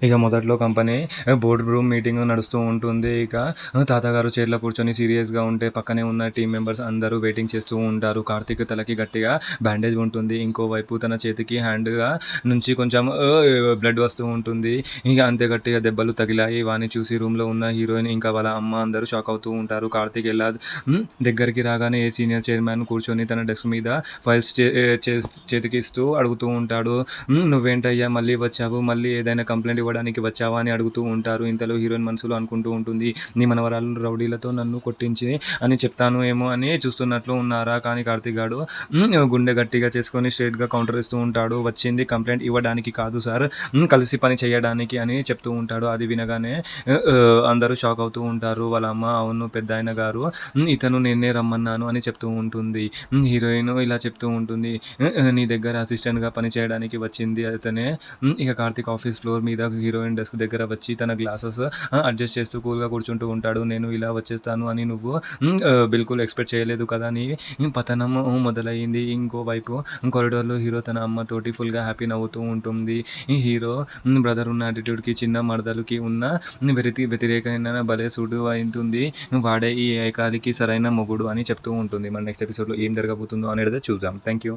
ఇక మొదట్లో company board room meeting నడుస్తూ ఉంటుంది. ఇక తాతగారు చైర్‌లో కూర్చొని సీరియస్‌గా ఉంటే పక్కనే ఉన్న టీమ్ మెంబర్స్ అందరూ వెయిటింగ్ చేస్తూ ఉంటారు. కార్తీక్ తలకి గట్టిగా బ్యాండేజ్ ఉంటుంది. ఇంకోవైపు తన చేతికి హ్యాండ్‌గా నుంచి కొంచెం బ్లడ్ వస్తూ ఉంటుంది. ఇక అంతే గట్టిగా దెబ్బలు తగిలాయి. వాడిని చూసి రూమ్‌లో ఉన్న హీరోయిన్ ఇంకా వాళ్ళ అమ్మ అందరూ షాక్ అవుతూ ఉంటారు. కార్తీక్ దగ్గరికి రాగానే ఏ సీనియర్ చైర్మన్ కూర్చొని తన డెస్క్ మీద ఫైల్స్ చేతికిస్తూ అడుగుతూ ఉంటాడు. "నువ్వేంటయ్యా మళ్ళీ వచ్చావు? మళ్ళీ ఏదైనా కంప్లెయింట్ ఇవ్వడానికి వచ్చావా?" అని అడుగుతూ ఉంటారు. ఇంతలో హీరోయిన్ మనసులో అనుకుంటూ ఉంటుంది, నీ మనవరాలు రౌడీలతో నన్ను కొట్టించి అని చెప్తాను ఏమో అని చూస్తున్నట్లు ఉన్నారా? కానీ కార్తీక్ గాడు గుండె గట్టిగా చేసుకొని స్ట్రెయిట్‌గా కౌంటర్ ఇస్తూ ఉంటాడు. వచ్చింది కంప్లెయింట్ ఇవ్వడానికి కాదు సార్, కలిసి పని చేయడానికి అని చెప్తూ ఉంటాడు. అది వినగానే అందరూ షాక్ అవుతూ ఉంటారు. వాళ్ళ అమ్మ, అవును పెద్దాయన గారు, ఇతను నిన్నే రమ్మన్నాను అని చెప్తూ ఉంటుంది. హీరోయిన్ ఇలా చెప్తూ ఉంటుంది, నీ దగ్గర అసిస్టెంట్‌గా పని చేయడానికి వచ్చింది అతనే. ఇక కార్తీక్ ఆఫీస్ ఫ్లోర్ మీద హీరోయిన్ డెస్క్ దగ్గర వచ్చి తన గ్లాసెస్ అడ్జస్ట్ చేస్తూ కూల్‌గా కూర్చుంటూ ఉంటాడు. నేను ఇలా వచ్చేస్తాను అని నువ్వు బిల్కుల్ ఎక్స్‌పెక్ట్ చేయలేదు కదా! నీ పతనం మొదలయ్యింది. ఇంకోవైపు కారిడార్‌లో హీరో తన అమ్మతోటి ఫుల్‌గా హ్యాపీ నవ్వుతూ ఉంటుంది. ఈ హీరో బ్రదర్ ఉన్న యాటిట్యూడ్‌కి, చిన్న మరదలుకి ఉన్న వ్యతిరేకమైన భలే సూట్ అయితుంది. వాడే ఈ ఏకాకి సరైన మొగుడు అని చెప్తూ ఉంటుంది. మన నెక్స్ట్ ఎపిసోడ్‌లో ఏం జరగబోతుందో అనేది చూద్దాం. Thank you.